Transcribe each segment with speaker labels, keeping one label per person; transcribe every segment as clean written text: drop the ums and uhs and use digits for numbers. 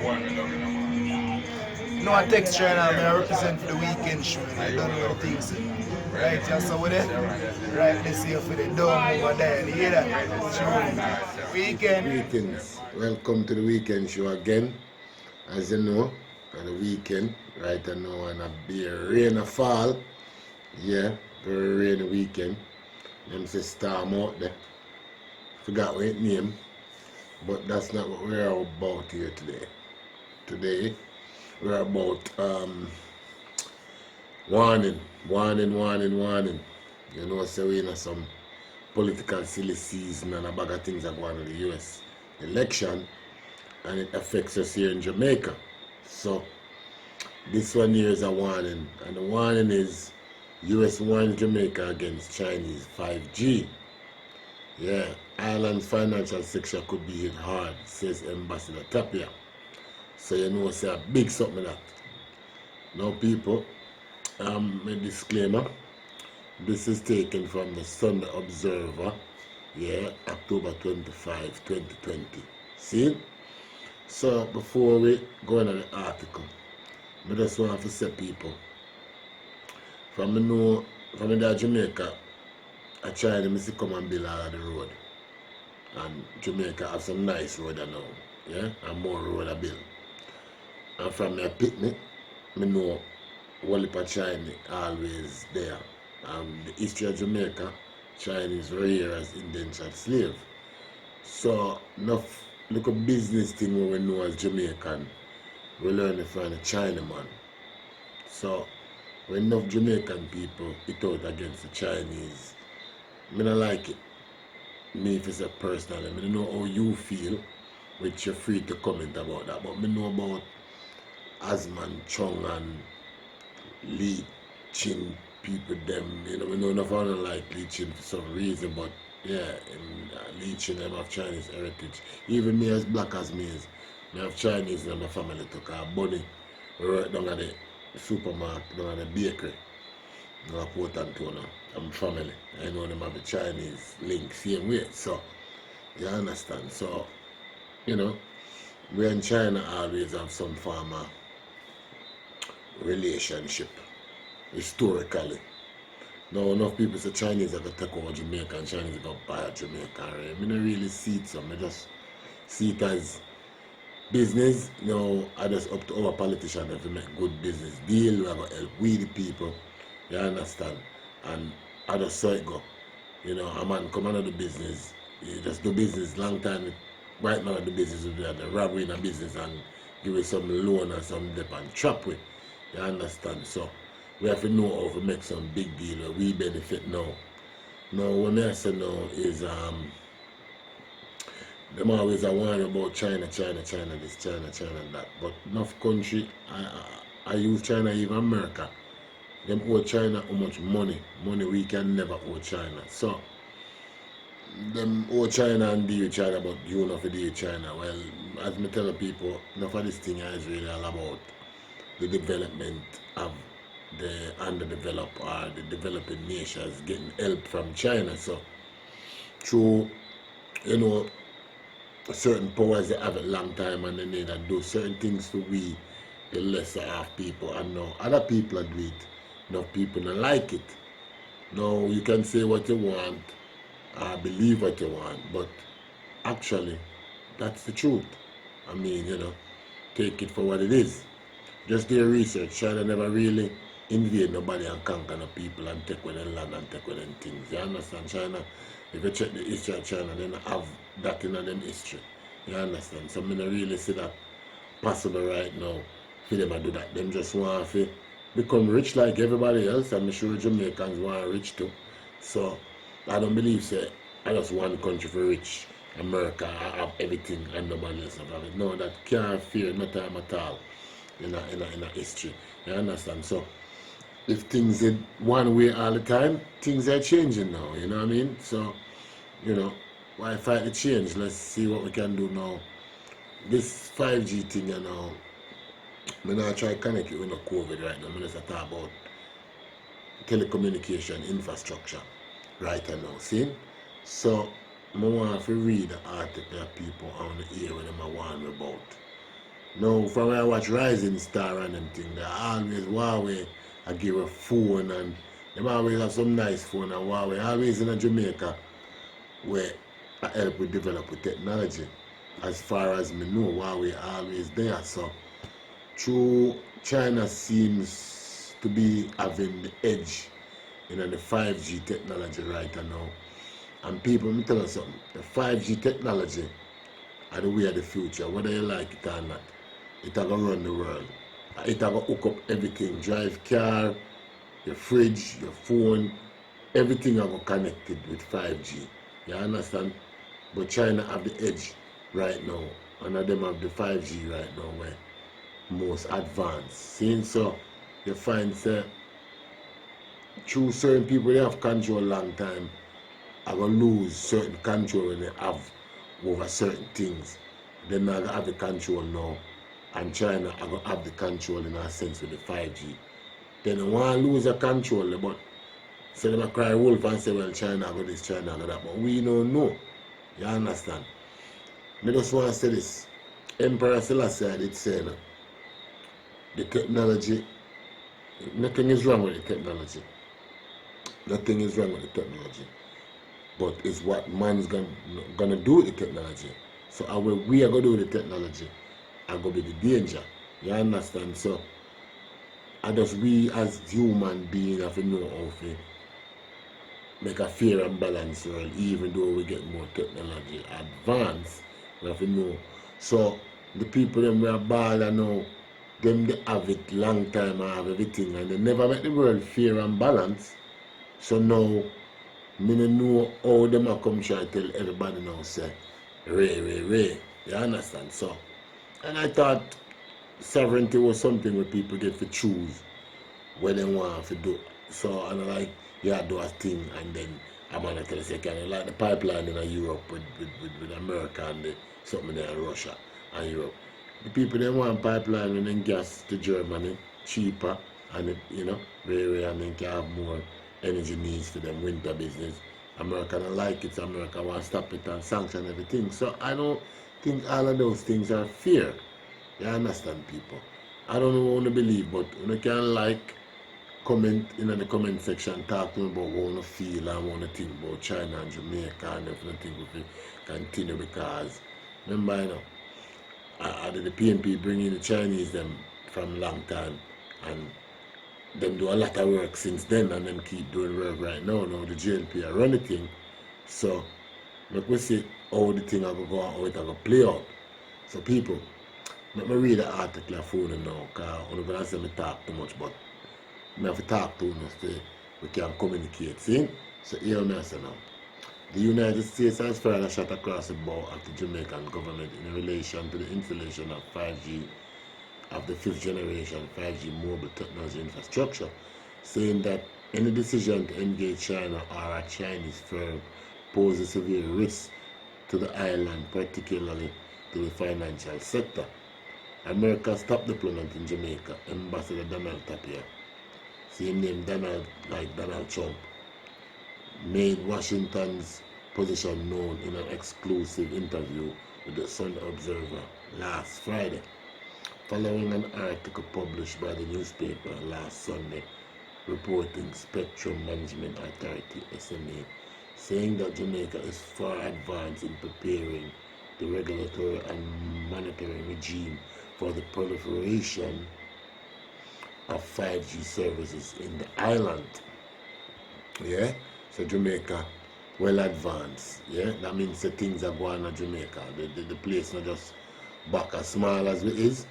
Speaker 1: No, I text China, I represent for the weekend show. I don't know what the things. Right, yeah, so with it, right, let's see if it don't over there. You hear that? Sure. Weekend.
Speaker 2: Greetings. Welcome to the weekend show again. As you know, on the weekend, right now, and a be a rain a fall. Yeah, very rainy weekend. Them say storm out there. Forgot what it name, but that's not what we're about here today. Today, we're about warning. You know, so we in some political silly season and a bag of things are going on in the US election, and it affects us here in Jamaica. So this one here is a warning, and the warning is US warns Jamaica against Chinese 5G. Yeah, Ireland's financial sector could be hit hard, says Ambassador Tapia. So you know, say a big something that. Now people, a disclaimer, this is taken from the Sunday Observer, yeah, October 25, 2020. See? So before we go into the article, I just want to say people, from the Jamaica, I try to come and build all of the road. And Jamaica have some nice road now, yeah, and more road I build. And from my picnic, I know Walipa China always there. The history of Jamaica, Chinese were here as indentured slave. So enough look a business thing what we know as Jamaican, we learn it from the Chinaman. So when enough Jamaican people it out against the Chinese, I don't like it. Me if it's a personal, I don't know how you feel, which you're free to comment about that. But I know about Asman Chong and Lee Chin people them, you know, we know enough I don't like Lee Chin for some reason, but yeah, Lee Chin them have Chinese heritage. Even me as black as me is, I have Chinese in my family too, because Bunny, we work down at the supermarket, down at the bakery, in Port Antonio. I'm family. I know them have the Chinese link same way. So you understand. So, you know, we in China always have some form of relationship historically. Now enough people say Chinese are gonna take over Jamaica and Chinese are gonna buy Jamaica. Right? I don't really see it, so I just see it as business. You know, I just up to our politicians if we make good business deal, we are gonna help we the people. You understand? And I just saw it go. You know, a man come out of the business, you just do business long time. Right now, the business will be at the robbery in a business and give you some loan or some debt and trap with. You understand? So, we have to know how to make some big deal where we benefit now. Now, what I say now is, them always are worrying about China this, China that. But enough country, I use China, even America. Them owe China how much money. Money we can never owe China. So, them owe China and deal with China, but you know for deal with China. Well, as me tell people, enough of this thing is really all about the development of the underdeveloped or the developing nations getting help from China. So, through, you know, certain powers they have a long time and they need to do certain things for we, the lesser off people. And now other people do it. Now people don't like it. Now you can say what you want, believe what you want, but actually that's the truth. I mean, you know, take it for what it is. Just do your research. China never really invade nobody and conquer the people and take with their land and take with them things. You understand? China, if you check the history of China, they don't have that in them history. You understand? So I don't really see that possible right now for them to do that. Them just want to become rich like everybody else. I'm sure Jamaicans want rich too. So I don't believe say I just one country for rich. America I have everything and nobody else have it. No, that can't fear no time at all in a history. You understand? So if things are one way all the time, things are changing now, you know what I mean? So, you know, why fight the change? Let's see what we can do now. This 5G thing, you know, I'm not try to connect it with no COVID right now. I'm just talk about telecommunication infrastructure right now. See? So I want to read the article that people on the air when I want about. Now, from when I watch Rising Star and them thing, they always Huawei I give a phone and them always have some nice phone and Huawei always in Jamaica where I help with develop with technology. As far as me know, Huawei always there. So true China seems to be having the edge in the 5G technology right now. And people, let me tell you something, the 5G technology are the way of the future, whether you like it or not. It are gonna run the world. It are gonna hook up everything, drive car, your fridge, your phone, everything are gonna connected with 5G. You understand? But China have the edge right now. And of them have the 5G right now where most advanced. Seeing so, you find say through certain people they have control long time are gonna lose certain control when they have over certain things. They're not gonna have the control now. And China are gonna have the control in a sense with the 5G. Then they want to lose the control, but so they might cry wolf and say, well, China got this, China got that. But we don't know. You understand? I just want to say this. Emperor Selassie did say that the technology, nothing is wrong with the technology. Nothing is wrong with the technology. But it's what man's gonna do with the technology. So how we are gonna do with the technology are gonna be the danger. You understand? So I just we as human beings have to know how to make a fair and balanced world, even though we get more technology advanced, we have to know. So the people them we are bad and now, them they have it long time and have everything and they never make the world fair and balanced. So now me no know how them a come try tell everybody now say Ray. You understand? So and I thought sovereignty was something where people get to choose what they want to do. So and I like do a thing and then I'm gonna tell you say kind of like the pipeline in Europe with America and the, something there in Russia and Europe. The people they want pipeline and then gas to Germany cheaper and it, you know, very and then can have more energy needs for them winter business. America don't like it, so America want to stop it and sanction everything. So I don't think all of those things are fair. You understand people? I don't know what to believe, but you can like comment in the comment section, talk to me about what you feel and what you think about China and Jamaica and if you think we can continue because remember you know the PNP bring in the Chinese them from long time and them do a lot of work since then and them keep doing work right now. Now the JLP are running thing. So like we see how the thing are going to go and how it are going to play out. So people, let me read the article of phone now because I'm not going to say me talk too much but I have to talk to you so we can communicate. See? So here I say now. The United States has fired a shot across the bow at the Jamaican government in relation to the installation of 5G of the fifth generation 5G mobile technology infrastructure, saying that any decision to engage China or a Chinese firm poses severe risk to the island, particularly to the financial sector. America's top diplomat in Jamaica, Ambassador Donald Tapia, same name Donald like Donald Trump, made Washington's position known in an exclusive interview with the Sun Observer last Friday, following an article published by the newspaper last Sunday reporting Spectrum Management Authority SMA saying that Jamaica is far advanced in preparing the regulatory and monitoring regime for the proliferation of 5G services in the island. Yeah, so Jamaica well advanced. Yeah, that means that things are going on Jamaica. The place not just back as small as it is,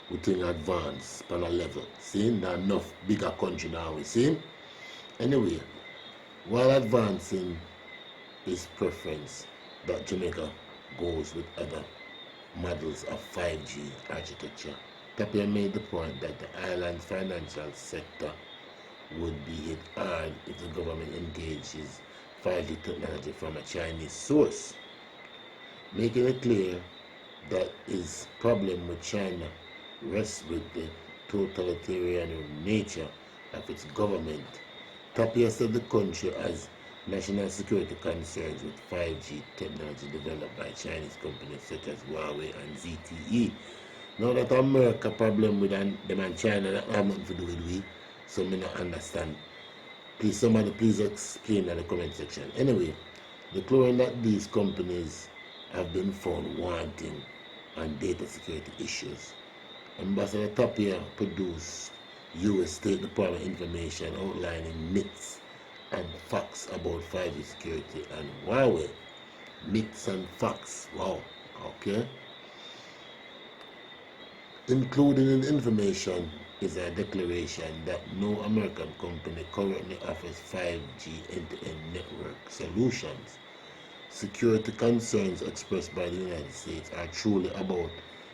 Speaker 2: we think advance on a level. See, there enough bigger country now we see. Anyway, while advancing his preference that Jamaica goes with other models of 5G architecture, Tapia made the point that the island's financial sector would be hit hard if the government engages 5G technology from a Chinese source, making it clear that his problem with China rests with the totalitarian nature of its government. Tapia said the country has national security concerns with 5G technology developed by Chinese companies such as Huawei and ZTE, Now that America problem with them and China, that have nothing to do with we, so me not understand. Please, somebody please explain in the comment section. Anyway, the claim that these companies have been found wanting on data security issues. Ambassador Tapia produced U.S. State Department information outlining myths and facts about 5G security and Huawei. Myths and facts. Wow. Okay. Included in the information is a declaration that no American company currently offers 5G end-to-end network solutions. Security concerns expressed by the United States are truly about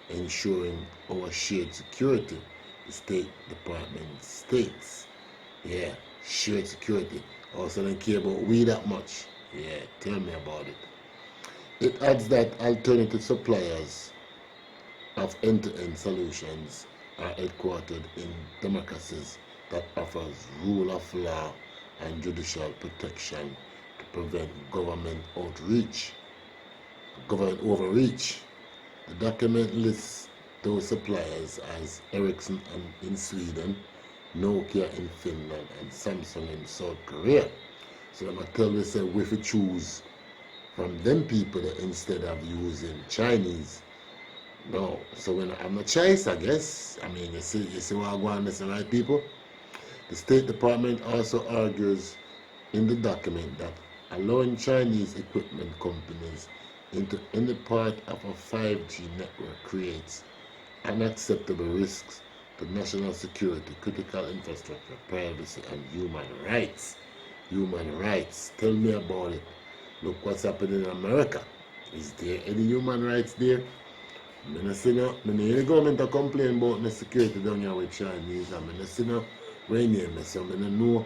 Speaker 2: ensuring our shared security, the State Department states. Yeah, shared security. Also don't care about we that much. Yeah, tell me about it. It adds that alternative suppliers of end-to-end solutions are headquartered in democracies that offers rule of law and judicial protection to prevent government overreach. The document lists those suppliers as Ericsson in Sweden, Nokia in Finland, and Samsung in South Korea. So I'm going to tell you, say, we should choose from them people instead of using Chinese. No, so when I'm a choice, I guess. I mean, you see what I want, listen, right, people? The State Department also argues in the document that allowing Chinese equipment companies into any part of a 5G network creates unacceptable risks to national security, critical infrastructure, privacy, and human rights. Human rights. Tell me about it. Look what's happening in America. Is there any human rights there? I don't see no, the government are complain about the security down here with Chinese, and I don't see no rainy, so I don't know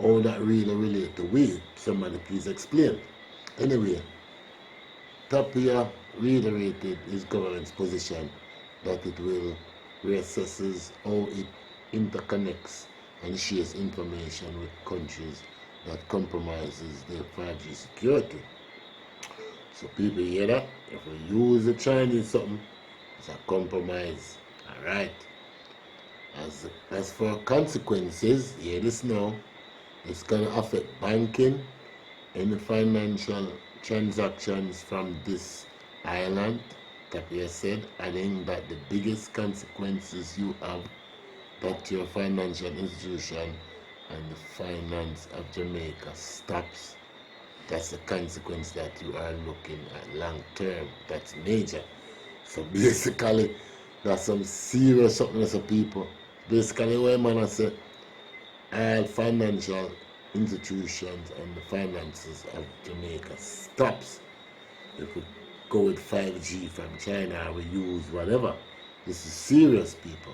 Speaker 2: how that really relate to we. Somebody please explain. Anyway, Tapia reiterated his government's position that it will reassesses how it interconnects and shares information with countries that compromises their 5G security. So people hear that? If we use the Chinese something, it's a compromise. Alright. As for consequences, hear this now, it's gonna affect banking, any financial transactions from this island, Tapia said, adding that the biggest consequences you have that your financial institution and the finance of Jamaica stops. That's the consequence that you are looking at long term. That's major. So basically, that's some serious something for people. Basically, what man say, all financial institutions and the finances of Jamaica stops if we go with 5G from China or we use whatever. This is serious, people.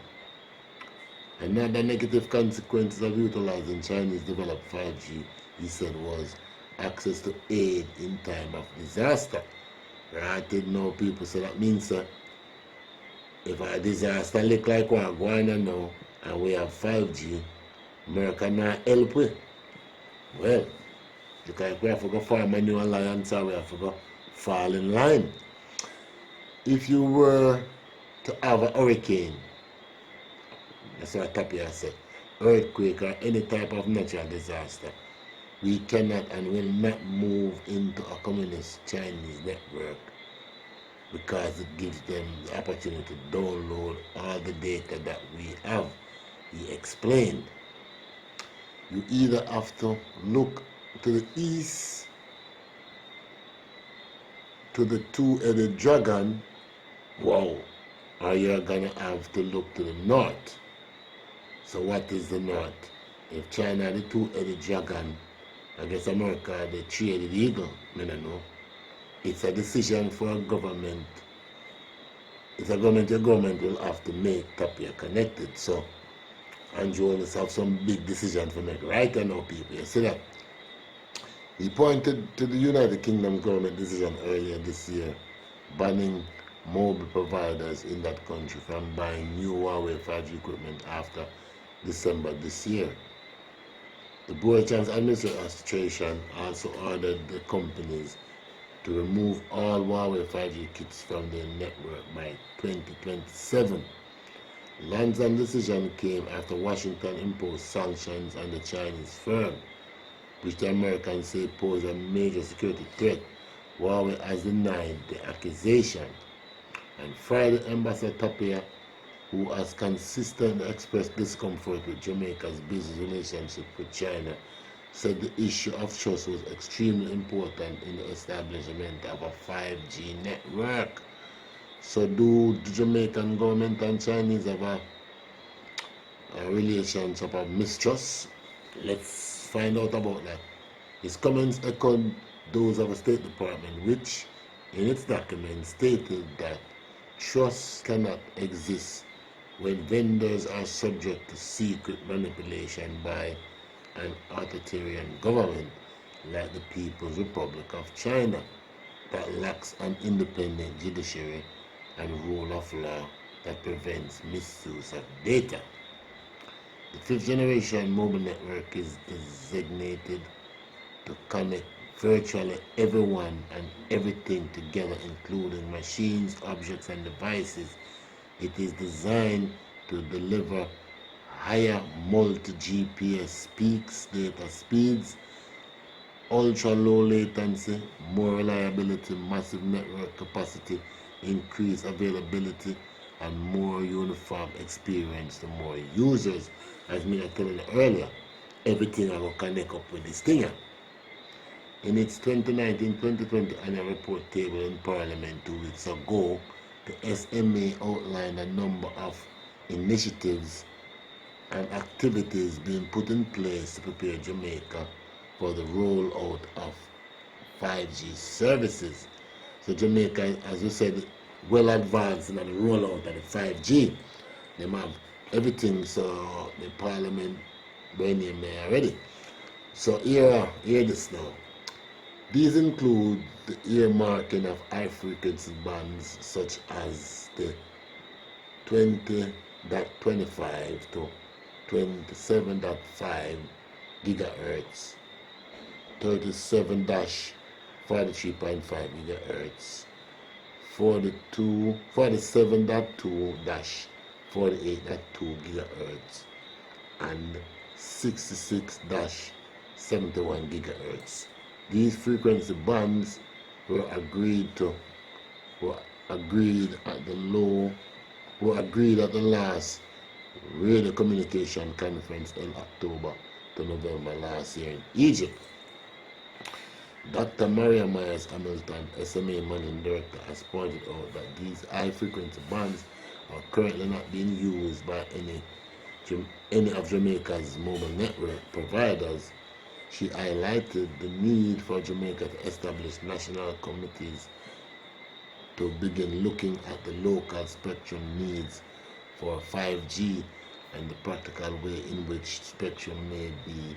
Speaker 2: Another negative consequence of utilizing Chinese developed 5G, he said, was access to aid in time of disaster. Right now, people say that means if a disaster look like one going on now and we have 5G, America not help with. Well, because we have to go farm a new alliance or we have to go fall in line. If you were to have a hurricane, that's what Tapia said, earthquake or any type of natural disaster, we cannot and will not move into a communist Chinese network because it gives them the opportunity to download all the data that we have. He explained. You either have to look to the east to the two-headed dragon, wow, or you're gonna have to look to the north. So what is the north? If China the two-headed dragon, I guess America the three-headed eagle, I don't know. It's a decision for a government. It's a government your government will have to make Tapia connected. So Andrew always have some big decision to make right now, people. You see that? He pointed to the United Kingdom government decision earlier this year banning mobile providers in that country from buying new Huawei 5G equipment after December this year. The Board Administration also ordered the companies to remove all Huawei 5G kits from their network by 2027. Lanzan's decision came after Washington imposed sanctions on the Chinese firm, which the Americans say pose a major security threat. Huawei has denied the accusation. And Friday, Ambassador Tapia, who has consistently expressed discomfort with Jamaica's business relationship with China, said the issue of trust was extremely important in the establishment of a 5G network. So do the Jamaican government and Chinese have a relationship of mistrust? Let's find out about that. His comments echoed those of the State Department, which in its document stated that trust cannot exist when vendors are subject to secret manipulation by an authoritarian government like the People's Republic of China that lacks an independent judiciary and rule of law that prevents misuse of data. The fifth generation mobile network is designated to connect virtually everyone and everything together, including machines, objects, and devices. It is designed to deliver higher multi-GPS peaks, data speeds, ultra-low latency, more reliability, massive network capacity, increased availability, and more uniform experience to more users. As me I told you earlier, everything I will connect up with this thing. In its 2019-2020 annual report table in Parliament 2 weeks ago, the SMA outlined a number of initiatives and activities being put in place to prepare Jamaica for the rollout of 5G services. So Jamaica, as you said, well advanced in the rollout of the 5G. They have everything, so the Parliament when you may already. So hear this now. These include the earmarking of high-frequency bands such as the 20.25 to 27.5 gigahertz, 37-43.5 gigahertz, 47.2-48.2 gigahertz, and 66-71 gigahertz. These frequency bands were agreed at the last radio communication conference in October to November last year in Egypt. Dr. Maria Myers Hamilton, SMA Managing Director, has pointed out that these high frequency bands are currently not being used by any of Jamaica's mobile network providers. She highlighted the need for Jamaica to establish national committees to begin looking at the local spectrum needs for 5G and the practical way in which spectrum may be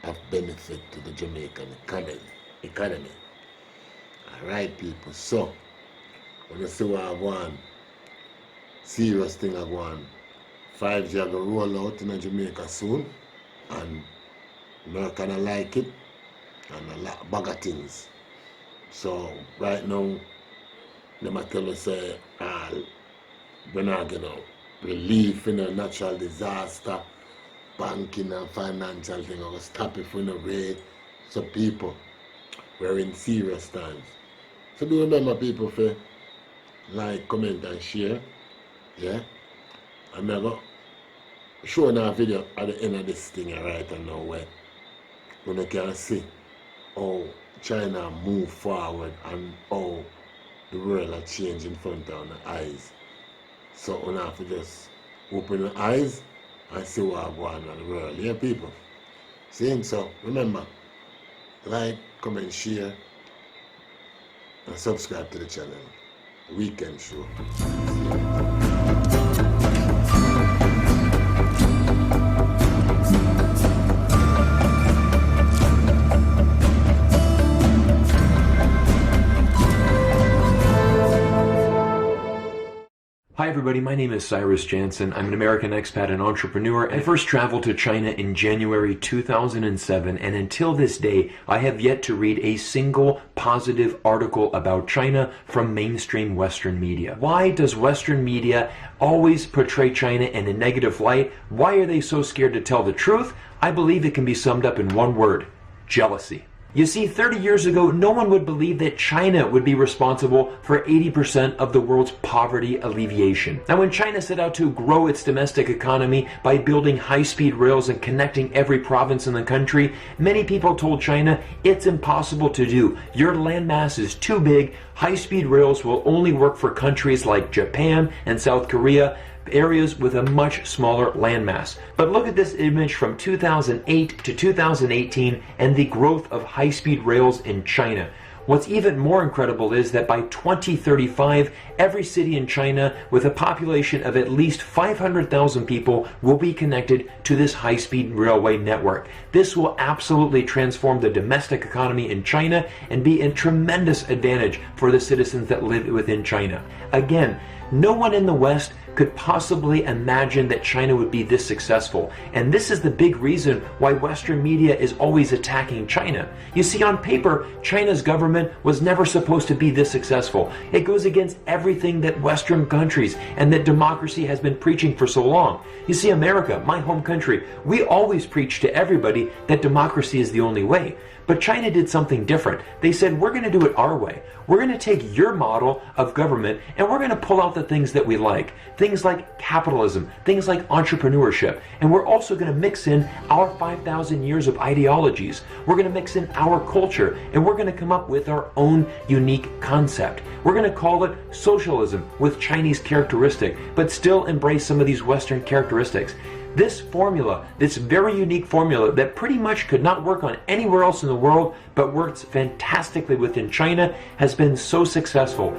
Speaker 2: of benefit to the Jamaican economy. Alright people, so when you see what I want, serious thing I want, 5G are going to roll out in Jamaica soon, and America don't like it, and a lot of bag of things. So right now, they might tell us say, we're not getting relief in a natural disaster, banking and financial thing, or stop it from the rate. So people, we're in serious times. So do remember people for like, comment and share. Yeah? And I'm going to show a video at the end of this thing right now where you can see how China move forward and how the world has changed in front of our eyes. So we have to just open the eyes and see what's going on in the world. Yeah, people? See? So remember, like, comment, share, and subscribe to the channel. Weekend Show.
Speaker 3: Hi Hi everybody, my name is Cyrus Jansen. I'm an American expat and entrepreneur. I first traveled to China in January 2007, and until this day, I have yet to read a single positive article about China from mainstream Western media. Why does Western media always portray China in a negative light? Why are they so scared to tell the truth? I believe it can be summed up in one word: jealousy. You see, 30 years ago, no one would believe that China would be responsible for 80% of the world's poverty alleviation. Now, when China set out to grow its domestic economy by building high-speed rails and connecting every province in the country, many people told China it's impossible to do. Your landmass is too big. High-speed rails will only work for countries like Japan and South Korea, areas with a much smaller landmass. But look at this image from 2008 to 2018 and the growth of high-speed rails in China. What's even more incredible is that by 2035, every city in China with a population of at least 500,000 people will be connected to this high-speed railway network. This will absolutely transform the domestic economy in China and be a tremendous advantage for the citizens that live within China. Again, no one in the West could possibly imagine that China would be this successful. And this is the big reason why Western media is always attacking China. You see, on paper, China's government was never supposed to be this successful. It goes against everything that Western countries and that democracy has been preaching for so long. You see, America, my home country, we always preach to everybody that democracy is the only way. But China did something different. They said, we're going to do it our way. We're going to take your model of government and we're going to pull out the things that we like. Things like capitalism, things like entrepreneurship. And we're also going to mix in our 5,000 years of ideologies. We're going to mix in our culture and we're going to come up with our own unique concept. We're going to call it socialism with Chinese characteristic, but still embrace some of these Western characteristics. This formula, this very unique formula that pretty much could not work on anywhere else in the world, but works fantastically within China, has been so successful.